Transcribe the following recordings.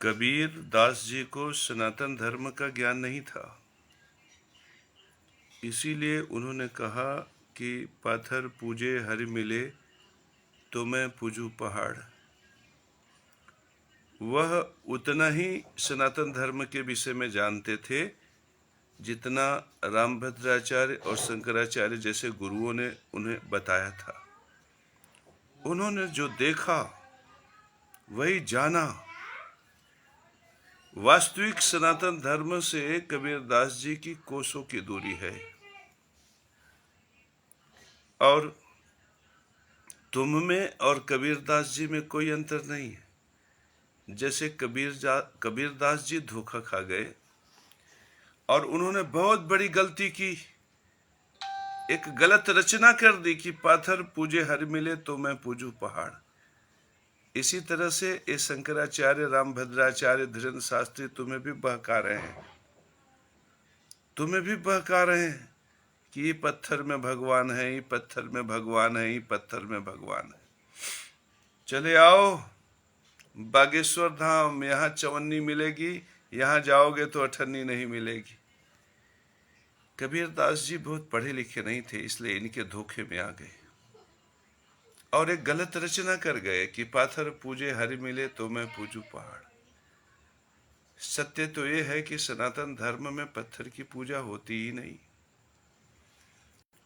कबीर दास जी को सनातन धर्म का ज्ञान नहीं था, इसीलिए उन्होंने कहा कि पाथर पूजे हरि मिले तो मैं पूजू पहाड़। वह उतना ही सनातन धर्म के विषय में जानते थे जितना रामभद्राचार्य और शंकराचार्य जैसे गुरुओं ने उन्हें बताया था। उन्होंने जो देखा वही जाना। वास्तविक सनातन धर्म से कबीरदास जी की कोसों की दूरी है और तुम में और कबीरदास जी में कोई अंतर नहीं है। जैसे कबीरदास जी धोखा खा गए और उन्होंने बहुत बड़ी गलती की, एक गलत रचना कर दी कि पाथर पूजे हरि मिले तो मैं पूजू पहाड़। इसी तरह से ये शंकराचार्य, रामभद्राचार्य, धीरेन्द्र शास्त्री तुम्हें भी बहका रहे हैं, तुम्हें भी बहका रहे हैं कि ये पत्थर में भगवान है, ये पत्थर में भगवान है, ये पत्थर में भगवान है। चले आओ बागेश्वर धाम, यहाँ चवन्नी मिलेगी, यहाँ जाओगे तो अठन्नी नहीं मिलेगी। कबीरदास जी बहुत पढ़े लिखे नहीं थे, इसलिए इनके धोखे में आ गए और एक गलत रचना कर गए कि पाथर पूजे हरि मिले तो मैं पूजू पहाड़। सत्य तो ये है कि सनातन धर्म में पत्थर की पूजा होती ही नहीं,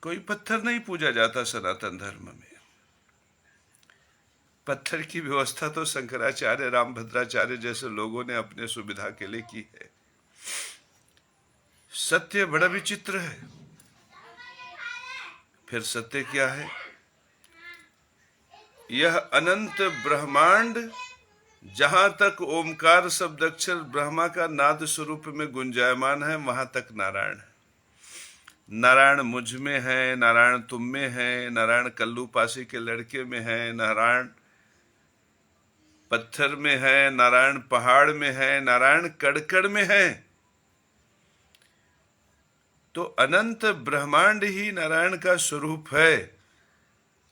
कोई पत्थर नहीं पूजा जाता सनातन धर्म में। पत्थर की व्यवस्था तो शंकराचार्य, रामभद्राचार्य जैसे लोगों ने अपने सुविधा के लिए की है। सत्य बड़ा विचित्र है। फिर सत्य क्या है? यह अनंत ब्रह्मांड, जहां तक ओमकार शब्द अक्षर ब्रह्मा का नाद स्वरूप में गुंजायमान है, वहां तक नारायण है। नारायण मुझ में है, नारायण तुम में है, नारायण कल्लू पासी के लड़के में है, नारायण पत्थर में है, नारायण पहाड़ में है, नारायण कड़कड़ में है। तो अनंत ब्रह्मांड ही नारायण का स्वरूप है।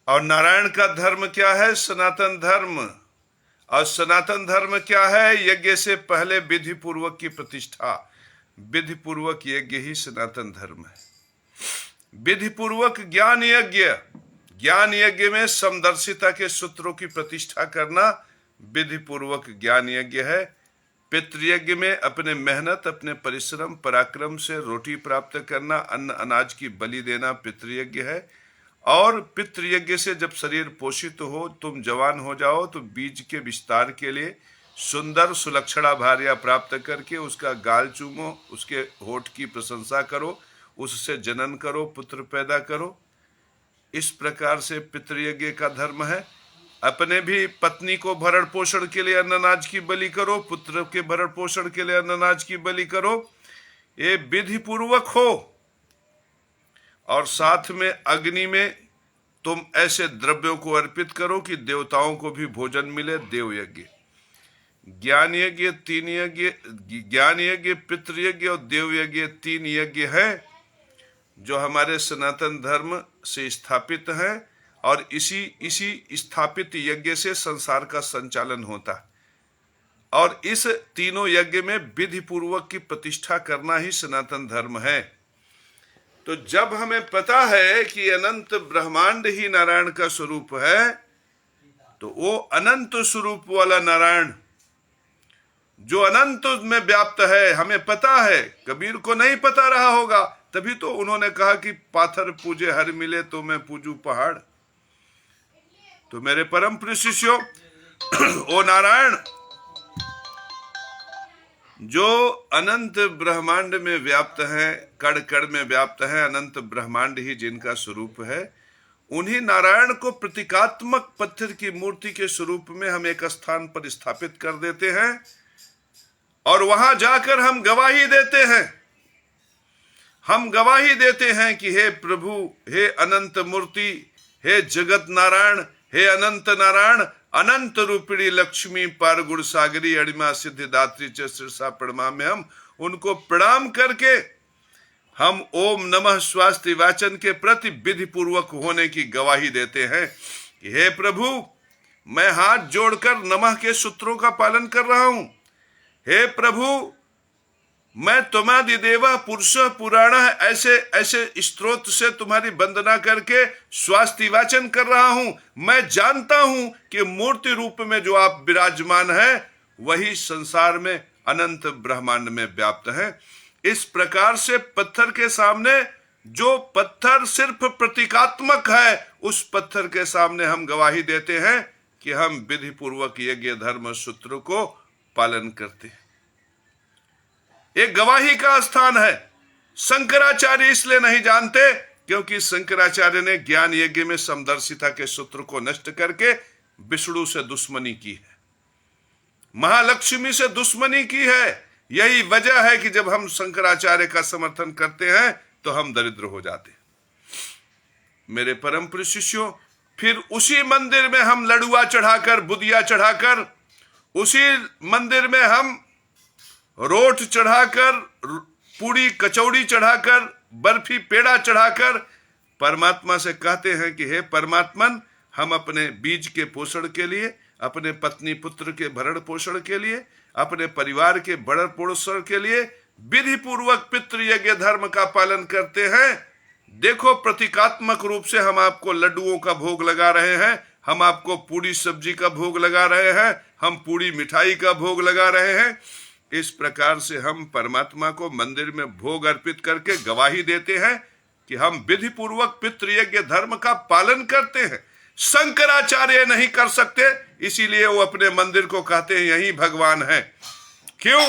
और नारायण का धर्म क्या है? सनातन धर्म। और सनातन धर्म क्या है? यज्ञ से पहले विधि पूर्वक की प्रतिष्ठा। विधि पूर्वक यज्ञ ही सनातन धर्म है। विधि पूर्वक ज्ञान यज्ञ, ज्ञान यज्ञ में समदर्शिता के सूत्रों की प्रतिष्ठा करना विधि पूर्वक ज्ञान यज्ञ है। पितृयज्ञ में अपने मेहनत, अपने परिश्रम, पराक्रम से रोटी प्राप्त करना, अन्न अनाज की बलि देना पितृयज्ञ है। और पितृयज्ञ से जब शरीर पोषित हो, तुम जवान हो जाओ, तो बीज के विस्तार के लिए सुंदर सुलक्षणा भार्या प्राप्त करके उसका गाल चूमो, उसके होठ की प्रशंसा करो, उससे जनन करो, पुत्र पैदा करो। इस प्रकार से पितृयज्ञ का धर्म है। अपने भी पत्नी को भरण पोषण के लिए अन्न अनाज की बलि करो, पुत्र के भरण पोषण के लिए अन्न अनाज की बलि करो। ये विधि पूर्वक हो। और साथ में अग्नि में तुम ऐसे द्रव्यों को अर्पित करो कि देवताओं को भी भोजन मिले। देव यज्ञ, ज्ञान यज्ञ, तीन यज्ञ, ज्ञान यज्ञ, पितृयज्ञ और देव यज्ञ, तीन यज्ञ है जो हमारे सनातन धर्म से स्थापित है। और इसी स्थापित यज्ञ से संसार का संचालन होता है। और इस तीनों यज्ञ में विधि पूर्वक की प्रतिष्ठा करना ही सनातन धर्म है। तो जब हमें पता है कि अनंत ब्रह्मांड ही नारायण का स्वरूप है, तो वो अनंत स्वरूप वाला नारायण जो अनंत में व्याप्त है, हमें पता है। कबीर को नहीं पता रहा होगा, तभी तो उन्होंने कहा कि पाथर पूजे हरि मिले तो मैं पूजू पहाड़। तो मेरे परम प्रिय शिष्यों, ओ नारायण जो अनंत ब्रह्मांड में व्याप्त है, कण कण में व्याप्त है, अनंत ब्रह्मांड ही जिनका स्वरूप है, उन्हीं नारायण को प्रतीकात्मक पत्थर की मूर्ति के स्वरूप में हम एक स्थान पर स्थापित कर देते हैं। और वहां जाकर हम गवाही देते हैं, हम गवाही देते हैं कि हे प्रभु, हे अनंत मूर्ति, हे जगत नारायण, हे अनंत नारायण, अनंत रूपिणी लक्ष्मी पार गुण सागरी अणिमा सिद्धि दात्री च शिरसा प्रणाम। हम उनको प्रणाम करके हम ओम नमः स्वास्ति वाचन के प्रति विधि पूर्वक होने की गवाही देते हैं कि हे प्रभु, मैं हाथ जोड़कर नमः के सूत्रों का पालन कर रहा हूं। हे प्रभु, मैं तुम्हादि देवा पुरुष पुराण ऐसे ऐसे स्त्रोत से तुम्हारी वंदना करके स्वास्थ्य वाचन कर रहा हूं। मैं जानता हूं कि मूर्ति रूप में जो आप विराजमान है वही संसार में अनंत ब्रह्मांड में व्याप्त है। इस प्रकार से पत्थर के सामने, जो पत्थर सिर्फ प्रतीकात्मक है, उस पत्थर के सामने हम गवाही देते हैं कि हम विधि पूर्वक यज्ञ धर्म सूत्र को पालन करते हैं। एक गवाही का स्थान है। शंकराचार्य इसलिए नहीं जानते क्योंकि शंकराचार्य ने ज्ञान यज्ञ में समदर्शिता के सूत्र को नष्ट करके विष्णु से दुश्मनी की है, महालक्ष्मी से दुश्मनी की है। यही वजह है कि जब हम शंकराचार्य का समर्थन करते हैं तो हम दरिद्र हो जाते हैं। मेरे परम प्रिय शिष्यों, फिर उसी मंदिर में हम लड़ुआ चढ़ाकर, बुदिया चढ़ाकर, उसी मंदिर में हम रोट चढ़ाकर, पूड़ी कचौड़ी चढ़ाकर, बर्फी पेड़ा चढ़ाकर परमात्मा से कहते हैं कि हे परमात्मन, हम अपने बीज के पोषण के लिए, अपने पत्नी पुत्र के भरण पोषण के लिए, अपने परिवार के भरण पोषण के लिए विधि पूर्वक पितृ यज्ञ धर्म का पालन करते हैं। देखो, प्रतीकात्मक रूप से हम आपको लड्डुओं का भोग लगा रहे हैं, हम आपको पूड़ी सब्जी का भोग लगा रहे हैं, हम पूड़ी मिठाई का भोग लगा रहे हैं। इस प्रकार से हम परमात्मा को मंदिर में भोग अर्पित करके गवाही देते हैं कि हम विधि पूर्वक पितृयज्ञ धर्म का पालन करते हैं। शंकराचार्य नहीं कर सकते, इसीलिए वो अपने मंदिर को कहते हैं यही भगवान है। क्यों?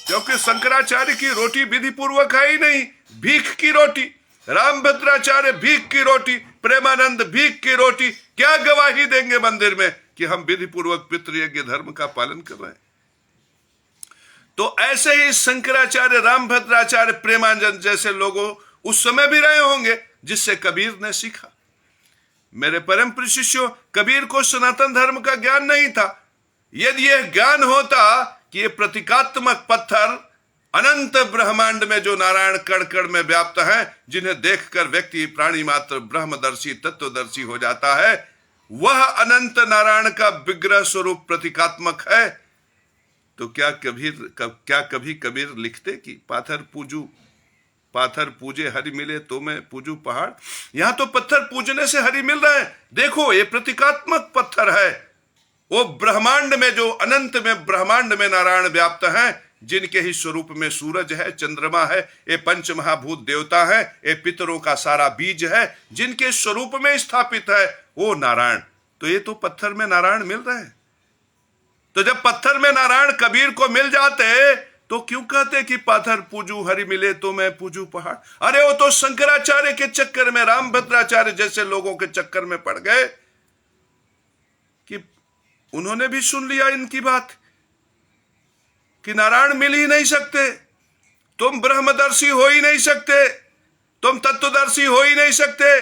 क्योंकि शंकराचार्य की रोटी विधि पूर्वक है ही नहीं, भीख की रोटी। रामभद्राचार्य भीख की रोटी, प्रेमानंद भीख की रोटी। क्या गवाही देंगे मंदिर में कि हम विधि पूर्वक पितृयज्ञ धर्म का पालन कर रहे हैं? तो ऐसे ही शंकराचार्य, रामभद्राचार्य, प्रेमानंद जैसे लोगों उस समय भी रहे होंगे जिससे कबीर ने सीखा। मेरे परम प्रिय शिष्यों, कबीर को सनातन धर्म का ज्ञान नहीं था। यदि यह ज्ञान होता कि ये प्रतीकात्मक पत्थर अनंत ब्रह्मांड में जो नारायण कण कण में व्याप्त हैं, जिन्हें देखकर व्यक्ति प्राणी मात्र ब्रह्मदर्शी तत्वदर्शी हो जाता है, वह अनंत नारायण का विग्रह स्वरूप प्रतीकात्मक है, तो क्या कभी कबीर लिखते कि पाथर पूजे हरि मिले तो मैं पूजू पहाड़। यहां तो पत्थर पूजने से हरि मिल रहे हैं। देखो, ये प्रतीकात्मक पत्थर है। वो ब्रह्मांड में, जो अनंत में ब्रह्मांड में नारायण व्याप्त हैं, जिनके ही स्वरूप में सूरज है, चंद्रमा है, ये पंच महाभूत देवता है, ये पितरों का सारा बीज है, जिनके स्वरूप में स्थापित है वो नारायण। तो ये तो पत्थर में नारायण मिल रहे हैं। तो जब पत्थर में नारायण कबीर को मिल जाते तो क्यों कहते कि पाथर पूजू हरि मिले तो मैं पूजू पहाड़? अरे वो तो शंकराचार्य के चक्कर में, रामभद्राचार्य जैसे लोगों के चक्कर में पड़ गए कि उन्होंने भी सुन लिया इनकी बात कि नारायण मिल ही नहीं सकते, तुम ब्रह्मदर्शी हो ही नहीं सकते, तुम तत्वदर्शी हो ही नहीं सकते।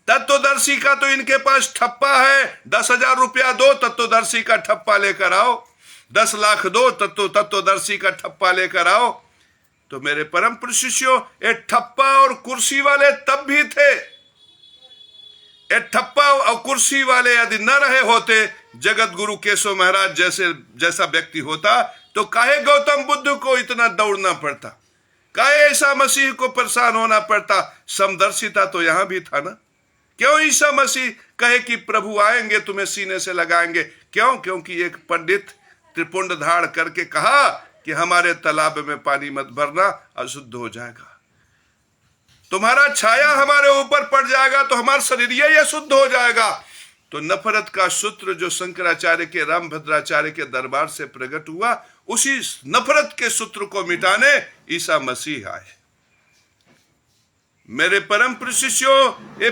तत्वदर्शी का तो इनके पास ठप्पा है, 10,000 रुपया दो, तत्वदर्शी का ठप्पा लेकर आओ। 10 लाख दो, तत्वदर्शी का ठप्पा लेकर आओ। तो मेरे परम प्रिय शिष्यों, ये ठप्पा और कुर्सी वाले तब भी थे। ये ठप्पा और कुर्सी वाले यदि न रहे होते, जगत गुरु केशव महाराज जैसा व्यक्ति होता, तो काहे गौतम बुद्ध को इतना दौड़ना पड़ता, काहे ईसा मसीह को परेशान होना पड़ता? समदर्शिता तो यहां भी था ना। क्यों ईसा मसीह कहे कि प्रभु आएंगे तुम्हें सीने से लगाएंगे? क्यों? क्योंकि एक पंडित त्रिपुंड धाड़ करके कहा कि हमारे तालाब में पानी मत भरना, अशुद्ध हो जाएगा, तुम्हारा छाया हमारे ऊपर पड़ जाएगा तो हमारा शरीर ही अशुद्ध हो जाएगा। तो नफरत का सूत्र जो शंकराचार्य के, रामभद्राचार्य के दरबार से प्रकट हुआ, उसी नफरत के सूत्र को मिटाने ईसा मसीह आए। मेरे परम प्रिय शिष्यों, ये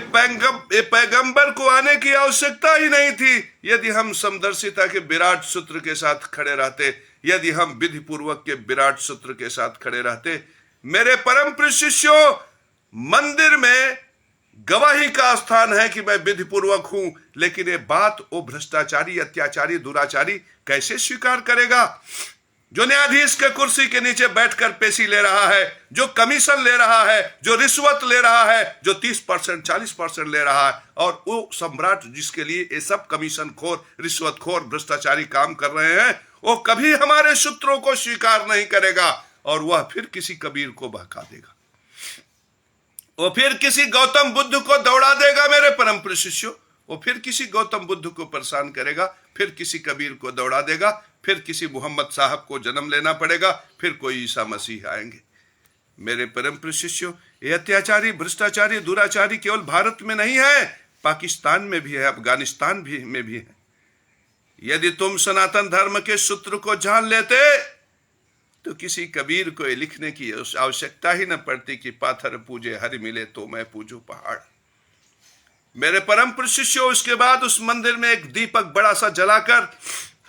पैगंबर को आने की आवश्यकता ही नहीं थी यदि हम समदर्शिता के विराट सूत्र के साथ खड़े रहते, यदि हम विधि पूर्वक के विराट सूत्र के साथ खड़े रहते। मेरे परम प्रिय शिष्यों, मंदिर में गवाही का स्थान है कि मैं विधि पूर्वक हूं, लेकिन ये बात वो भ्रष्टाचारी, अत्याचारी, दुराचारी कैसे स्वीकार करेगा? जो न्यायाधीश के कुर्सी के नीचे बैठकर पेशी ले रहा है, जो कमीशन ले रहा है, जो रिश्वत ले रहा है, जो 30% 40% ले रहा है, और वो सम्राट जिसके लिए ये सब कमीशन खोर, रिश्वत खोर, भ्रष्टाचारी काम कर रहे हैं, वो कभी हमारे सूत्रों को स्वीकार नहीं करेगा और वह फिर किसी कबीर को बहका देगा, वो फिर किसी गौतम बुद्ध को दौड़ा देगा मेरे परम प्रिय शिष्यों, वो फिर किसी गौतम बुद्ध को परेशान करेगा, फिर किसी कबीर को दौड़ा देगा, फिर किसी मोहम्मद साहब को जन्म लेना पड़ेगा, फिर कोई ईसा मसीह आएंगे। मेरे परम प्रिय शिष्यों, ये अत्याचारी, भ्रष्टाचारी, दुराचारी केवल भारत में नहीं है, पाकिस्तान में भी है, अफगानिस्तान भी में भी है। यदि तुम सनातन धर्म के सूत्र को जान लेते तो किसी कबीर को लिखने की आवश्यकता ही न पड़ती कि पाथर पूजे हरि मिले तो मैं पूजू पहाड़। मेरे परम प्रिय शिष्यों, उसके बाद उस मंदिर में एक दीपक बड़ा सा जलाकर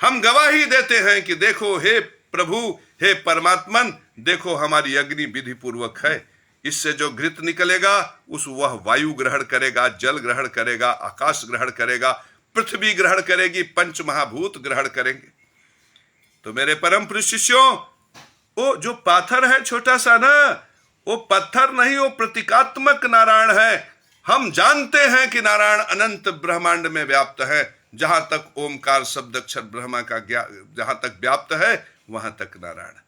हम गवाही देते हैं कि देखो हे प्रभु, हे परमात्मन, देखो हमारी अग्नि विधि पूर्वक है। इससे जो घृत निकलेगा उस वह वायु ग्रहण करेगा, जल ग्रहण करेगा, आकाश ग्रहण करेगा, पृथ्वी ग्रहण करेगी, पंच महाभूत ग्रहण करेंगे। तो मेरे परम प्रिय शिष्यों, वो जो पाथर है छोटा सा ना, वो पत्थर नहीं, वो प्रतीकात्मक नारायण है। हम जानते हैं कि नारायण अनंत ब्रह्मांड में व्याप्त है। जहां तक ओमकार शब्द अक्षर ब्रह्मा का जहां तक व्याप्त है वहां तक नारायण।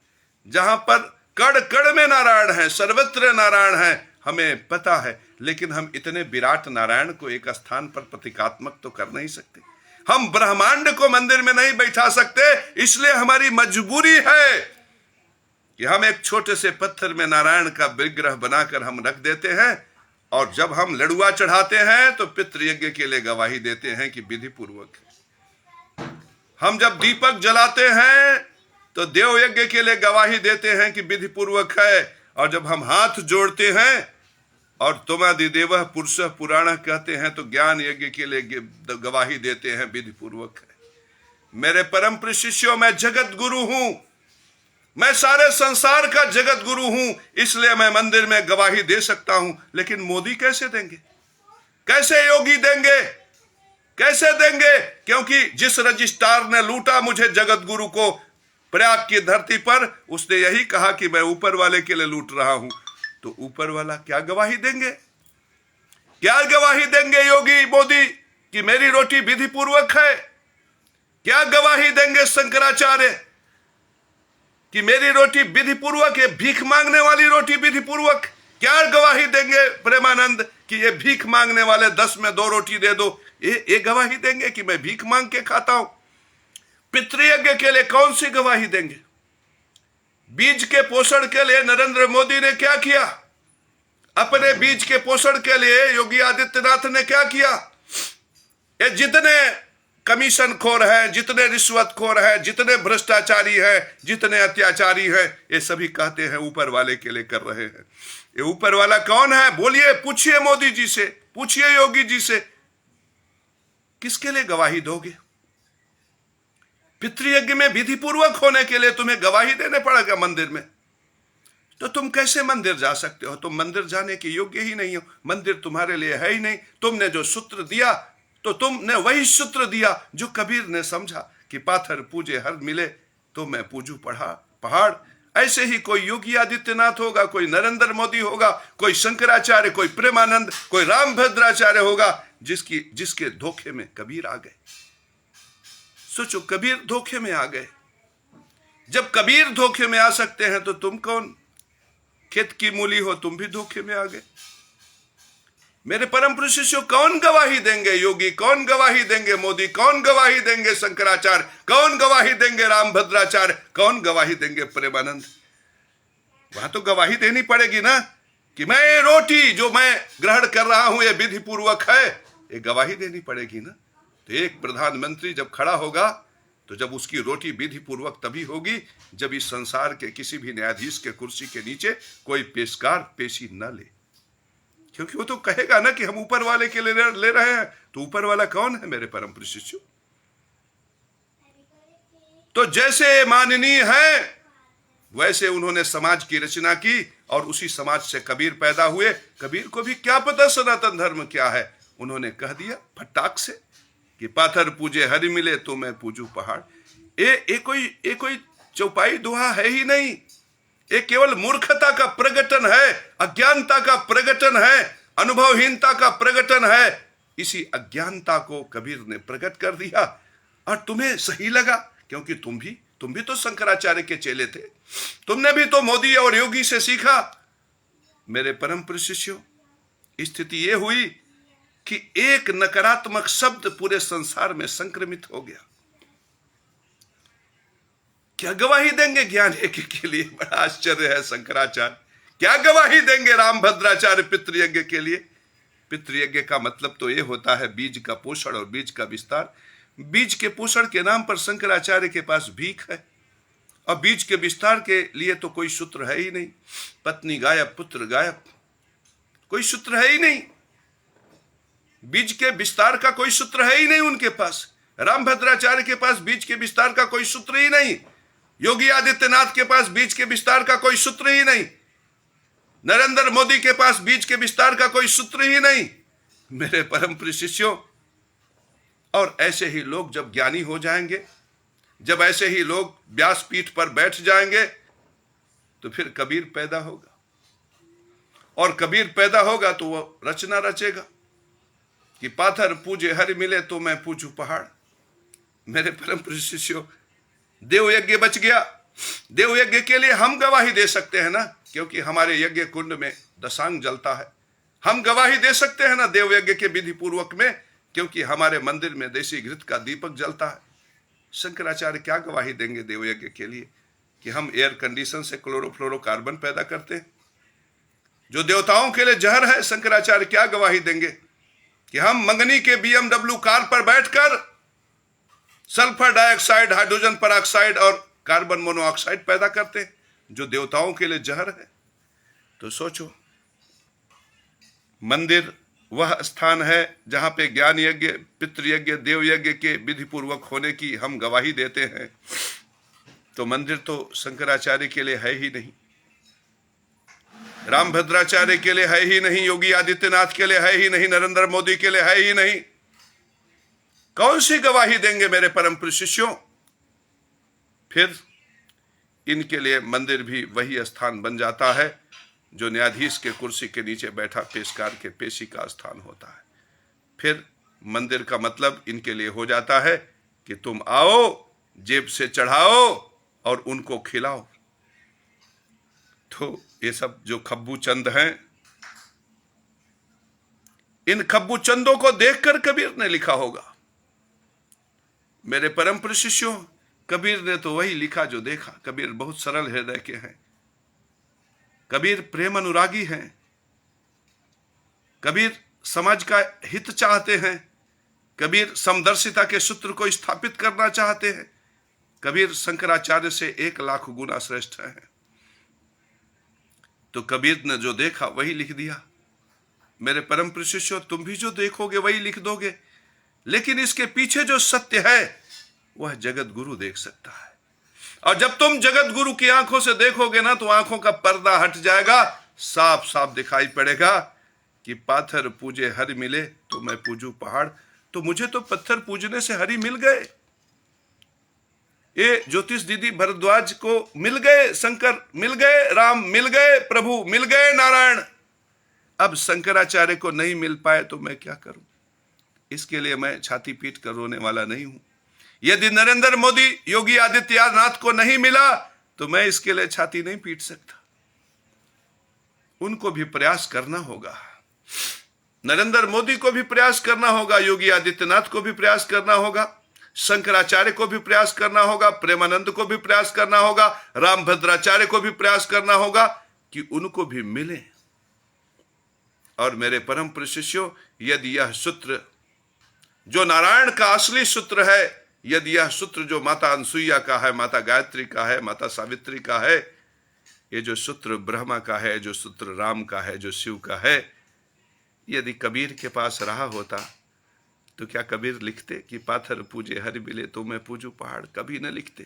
जहां पर कण कण में नारायण है, सर्वत्र नारायण है, हमें पता है। लेकिन हम इतने विराट नारायण को एक स्थान पर प्रतीकात्मक तो कर नहीं सकते। हम ब्रह्मांड को मंदिर में नहीं बैठा सकते, इसलिए हमारी मजबूरी है कि हम एक छोटे से पत्थर में नारायण का विग्रह बनाकर हम रख देते हैं, और जब हम लड़ुआ चढ़ाते हैं तो पितृयज्ञ के लिए गवाही देते हैं कि विधि पूर्वक है। हम जब दीपक जलाते हैं तो देव यज्ञ के लिए गवाही देते हैं कि विधि पूर्वक है, और जब हम हाथ जोड़ते हैं और तुमादिदेव पुरुष पुराण कहते हैं तो ज्ञान यज्ञ के लिए गवाही देते हैं विधि पूर्वक है। मेरे परम प्रिय शिष्यों, मैं जगत गुरु हूं, मैं सारे संसार का जगत गुरु हूं, इसलिए मैं मंदिर में गवाही दे सकता हूं। लेकिन मोदी कैसे देंगे, कैसे योगी देंगे, कैसे देंगे? क्योंकि जिस रजिस्ट्रार ने लूटा मुझे जगत गुरु को प्रयाग की धरती पर, उसने यही कहा कि मैं ऊपर वाले के लिए लूट रहा हूं। तो ऊपर वाला क्या गवाही देंगे, क्या गवाही देंगे योगी मोदी कि मेरी रोटी विधि पूर्वक है? क्या गवाही देंगे शंकराचार्य कि मेरी रोटी विधि पूर्वक है, भीख मांगने वाली रोटी विधि पूर्वक? क्या गवाही देंगे प्रेमानंद कि ये भीख मांगने वाले 10 में 2 रोटी दे दो? ये गवाही देंगे कि मैं भीख मांग के खाता हूं? पितृयज्ञ के लिए कौन सी गवाही देंगे? बीज के पोषण के लिए नरेंद्र मोदी ने क्या किया? अपने बीज के पोषण के लिए योगी आदित्यनाथ ने क्या किया? ये जितने कमीशन खोर है, जितने रिश्वतखोर है, जितने भ्रष्टाचारी है, जितने अत्याचारी है, ये सभी कहते हैं ऊपर वाले के लिए कर रहे हैं। ये ऊपर वाला कौन है? बोलिए, पूछिए मोदी जी से, पूछिए योगी जी से, किसके लिए गवाही दोगे? पितृयज्ञ में विधि पूर्वक होने के लिए तुम्हें गवाही देने पड़ेगा मंदिर में, तो तुम कैसे मंदिर जा सकते हो? तुम मंदिर जाने के योग्य ही नहीं हो, मंदिर तुम्हारे लिए है ही नहीं। तुमने जो सूत्र दिया तो तुमने वही सूत्र दिया जो कबीर ने समझा कि पाथर पूजे हर मिले तो मैं पूजू पहाड़। ऐसे ही कोई योगी आदित्यनाथ होगा, कोई नरेंद्र मोदी होगा, कोई शंकराचार्य, कोई प्रेमानंद, कोई रामभद्राचार्य होगा जिसके धोखे में कबीर आ गए। सोचो, कबीर धोखे में आ गए। जब कबीर धोखे में आ सकते हैं तो तुम कौन? खेत की मूली हो, तुम भी धोखे में आ गए। मेरे परम पुरुष शिष्यों, कौन गवाही देंगे? योगी कौन गवाही देंगे? मोदी कौन गवाही देंगे? शंकराचार्य कौन गवाही देंगे? रामभद्राचार्य कौन गवाही देंगे? प्रेमानंद? वहां तो गवाही देनी पड़ेगी ना कि मैं रोटी जो मैं ग्रहण कर रहा हूं ये विधि पूर्वक है, ये गवाही देनी पड़ेगी ना। तो एक प्रधानमंत्री जब खड़ा होगा तो जब उसकी रोटी विधि पूर्वक तभी होगी जब इस संसार के किसी भी न्यायाधीश के कुर्सी के नीचे कोई पेशकार पेशी न ले, क्योंकि वो तो कहेगा ना कि हम ऊपर वाले के लिए ले रहे हैं। तो ऊपर वाला कौन है मेरे परम प्रिय शिष्यों? तो जैसे माननीय है वैसे उन्होंने समाज की रचना की और उसी समाज से कबीर पैदा हुए। कबीर को भी क्या पता सनातन धर्म क्या है, उन्होंने कह दिया फटाक से कि पाथर पूजे हरि मिले तो मैं पूजू पहाड़। ये कोई चौपाई दोहा है ही नहीं, ये केवल मूर्खता का प्रगटन है, अज्ञानता का प्रगटन है, अनुभवहीनता का प्रगटन है। इसी अज्ञानता को कबीर ने प्रकट कर दिया और तुम्हें सही लगा क्योंकि तुम भी तुम भी तो शंकराचार्य के चेले थे, तुमने भी तो मोदी और योगी से सीखा। मेरे परम प्रिय शिष्यों, स्थिति यह हुई कि एक नकारात्मक शब्द पूरे संसार में संक्रमित हो गया। क्या गवाही देंगे ज्ञान यज्ञ के लिए? बड़ा आश्चर्य है। शंकराचार्य क्या गवाही देंगे रामभद्राचार्य पितृयज्ञ के लिए? पितृयज्ञ का मतलब तो यह होता है बीज का पोषण और बीज का विस्तार। बीज के पोषण के नाम पर शंकराचार्य के पास भीख है, और बीज के विस्तार के लिए तो कोई सूत्र है ही नहीं। पत्नी गायब, पुत्र गायब, कोई सूत्र है ही नहीं। बीज के विस्तार का कोई सूत्र है ही नहीं उनके पास। रामभद्राचार्य के पास बीज के विस्तार का कोई सूत्र ही नहीं। योगी आदित्यनाथ के पास बीज के विस्तार का कोई सूत्र ही नहीं। नरेंद्र मोदी के पास बीज के विस्तार का कोई सूत्र ही नहीं। मेरे परम प्रिय शिष्यों, और ऐसे ही लोग जब ज्ञानी हो जाएंगे, जब ऐसे ही लोग व्यासपीठ पर बैठ जाएंगे, तो फिर कबीर पैदा होगा। और कबीर पैदा होगा तो वो रचना रचेगा कि पाथर पूजे हरि मिले तो मैं पूजू पहाड़। मेरे परम प्रिय शिष्यों, देव यज्ञ बच गया। देव यज्ञ के लिए हम गवाही दे सकते हैं ना, क्योंकि हमारे यज्ञ कुंड में दशांग जलता है। हम गवाही दे सकते हैं ना देव यज्ञ के विधि पूर्वक में, क्योंकि हमारे मंदिर में देसी घृत का दीपक जलता है। शंकराचार्य क्या गवाही देंगे देव यज्ञ के लिए कि हम एयर कंडीशन से क्लोरोफ्लोरोकार्बन पैदा करते हैं, जो देवताओं के लिए जहर है? शंकराचार्य क्या गवाही देंगे कि हम मंगनी के BMW कार पर बैठकर सल्फर डाइऑक्साइड, हाइड्रोजन परऑक्साइड और कार्बन मोनोऑक्साइड पैदा करते हैं, जो देवताओं के लिए जहर है? तो सोचो, मंदिर वह स्थान है जहां पे ज्ञान यज्ञ, पितृयज्ञ, देव यज्ञ के विधि पूर्वक होने की हम गवाही देते हैं, तो मंदिर तो शंकराचार्य के लिए है ही नहीं, रामभद्राचार्य के लिए है ही नहीं, योगी आदित्यनाथ के लिए है ही नहीं, नरेंद्र मोदी के लिए है ही नहीं। कौन सी गवाही देंगे मेरे परम प्रिय शिष्यों? फिर इनके लिए मंदिर भी वही स्थान बन जाता है जो न्यायाधीश के कुर्सी के नीचे बैठा पेशकार के पेशी का स्थान होता है। फिर मंदिर का मतलब इनके लिए हो जाता है कि तुम आओ, जेब से चढ़ाओ और उनको खिलाओ। तो ये सब जो खब्बू चंद हैं, इन खब्बू चंदों को देखकर कबीर ने लिखा होगा। मेरे परम प्रिय शिष्यों, कबीर ने तो वही लिखा जो देखा। कबीर बहुत सरल हृदय के हैं, कबीर प्रेम अनुरागी हैं, कबीर समाज का हित चाहते हैं, कबीर समदर्शिता के सूत्र को स्थापित करना चाहते हैं। कबीर शंकराचार्य से 1,00,000 गुना श्रेष्ठ हैं। तो कबीर ने जो देखा वही लिख दिया। मेरे परम प्रिय शिष्यों, तुम भी जो देखोगे वही लिख दोगे, लेकिन इसके पीछे जो सत्य है वह जगत गुरु देख सकता है। और जब तुम जगत गुरु की आंखों से देखोगे ना, तो आंखों का पर्दा हट जाएगा, साफ साफ दिखाई पड़ेगा कि पाथर पूजे हरि मिले तो मैं पूजू पहाड़। तो मुझे तो पत्थर पूजने से हरि मिल गए। ये ज्योतिष दीदी भरद्वाज को मिल गए, शंकर मिल गए, राम मिल गए, प्रभु मिल गए, नारायण। अब शंकराचार्य को नहीं मिल पाए तो मैं क्या करूं? इसके लिए मैं छाती पीट कर रोने वाला नहीं हूं। यदि नरेंद्र मोदी, योगी आदित्यनाथ को नहीं मिला तो मैं इसके लिए छाती नहीं पीट सकता। उनको भी प्रयास करना होगा, नरेंद्र मोदी को भी प्रयास करना होगा, योगी आदित्यनाथ को भी प्रयास करना होगा, शंकराचार्य को भी प्रयास करना होगा, प्रेमानंद को भी प्रयास करना होगा, रामभद्राचार्य को भी प्रयास करना होगा कि उनको भी मिले। और मेरे परम प्रिय शिष्यों, यदि यह सूत्र जो नारायण का असली सूत्र है, यदि यह सूत्र जो माता अनसुईया का है, माता गायत्री का है, माता सावित्री का है, ये जो सूत्र ब्रह्मा का है, जो सूत्र राम का है, जो शिव का है, यदि कबीर के पास रहा होता तो क्या कबीर लिखते कि पाथर पूजे हरि मिले तो मैं पूजू पहाड़? कभी न लिखते।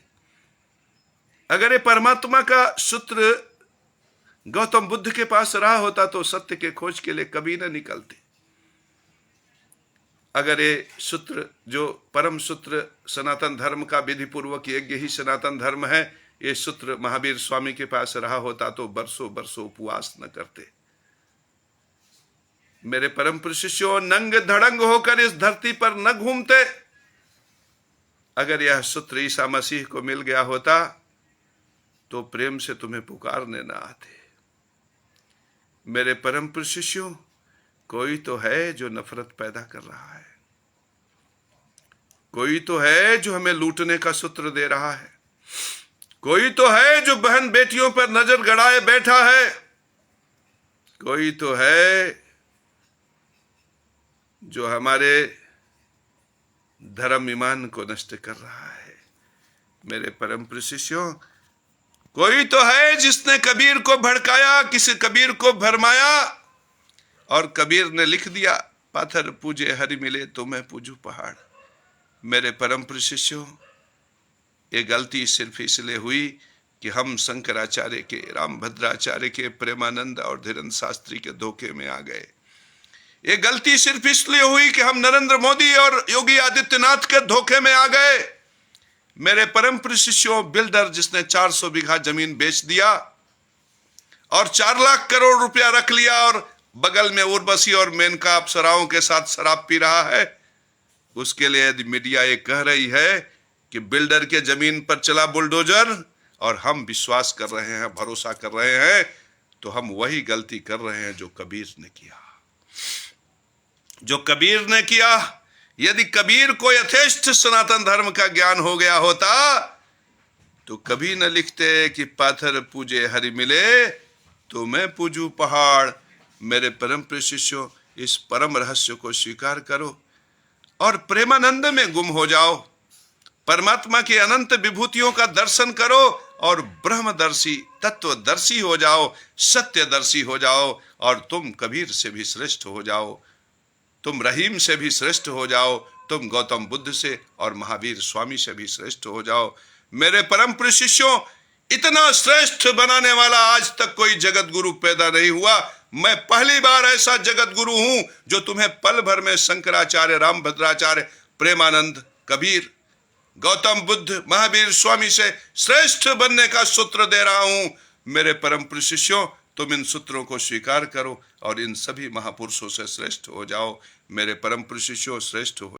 अगर ये परमात्मा का सूत्र गौतम बुद्ध के पास रहा होता तो सत्य के खोज के लिए कभी न निकलते। अगर ये सूत्र जो परम सूत्र सनातन धर्म का विधि पूर्वक यज्ञ ही सनातन धर्म है, ये सूत्र महावीर स्वामी के पास रहा होता तो बरसों बरसों उपवास न करते। मेरे परम प्रिय शिष्यों, नंग धड़ंग होकर इस धरती पर न घूमते, अगर यह सूत्र ईसा मसीह को मिल गया होता तो प्रेम से तुम्हें पुकारने ना आते। मेरे परम प्रिय शिष्यों, कोई तो है जो नफरत पैदा कर रहा है, कोई तो है जो हमें लूटने का सूत्र दे रहा है, कोई तो है जो बहन बेटियों पर नजर गड़ाए बैठा है, कोई तो है जो हमारे धर्म ईमान को नष्ट कर रहा है। मेरे परम प्रिय शिष्यों, कोई तो है जिसने कबीर को भड़काया, किसी कबीर को भरमाया, और कबीर ने लिख दिया, पाथर पूजे हरि मिले तो मैं पूजू पहाड़। मेरे परम प्रिय शिष्यों, ये गलती सिर्फ इसलिए हुई कि हम शंकराचार्य के, रामभद्राचार्य के, प्रेमानंद और धीरेन्द्र शास्त्री के धोखे में आ गए। ये गलती सिर्फ इसलिए हुई कि हम नरेंद्र मोदी और योगी आदित्यनाथ के धोखे में आ गए। मेरे परम प्रिय शिष्यों, बिल्डर जिसने 400 बीघा जमीन बेच दिया और 4 लाख करोड़ रुपया रख लिया और बगल में उर्वशी और मेनका अप्सराओं के साथ शराब पी रहा है, उसके लिए यदि मीडिया ये कह रही है कि बिल्डर के जमीन पर चला बुलडोजर और हम विश्वास कर रहे हैं, भरोसा कर रहे हैं, तो हम वही गलती कर रहे हैं जो कबीर ने किया, जो कबीर ने किया। यदि कबीर को यथेष्ट सनातन धर्म का ज्ञान हो गया होता तो कभी न लिखते कि पाथर पूजे हरि मिले तो मैं पूजू पहाड़। मेरे परम प्रिय शिष्यों, इस परम रहस्य को स्वीकार करो और प्रेमानंद में गुम हो जाओ, परमात्मा की अनंत विभूतियों का दर्शन करो और ब्रह्मदर्शी, तत्वदर्शी हो जाओ, सत्यदर्शी हो जाओ, और तुम कबीर से भी श्रेष्ठ हो जाओ, तुम रहीम से भी श्रेष्ठ हो जाओ, तुम गौतम बुद्ध से और महावीर स्वामी से भी श्रेष्ठ हो जाओ। मेरे परम प्रिय शिष्यों, इतना श्रेष्ठ बनाने वाला आज तक कोई जगत गुरु पैदा नहीं हुआ। मैं पहली बार ऐसा जगत गुरु हूं जो तुम्हें पल भर में शंकराचार्य, रामभद्राचार्य, प्रेमानंद, कबीर, गौतम बुद्ध, महावीर स्वामी से श्रेष्ठ बनने का सूत्र दे रहा हूं। मेरे परम प्रिय शिष्यों, तुम इन सूत्रों को स्वीकार करो और इन सभी महापुरुषों से श्रेष्ठ हो जाओ। मेरे परम प्रिय शिष्यों, श्रेष्ठ हो।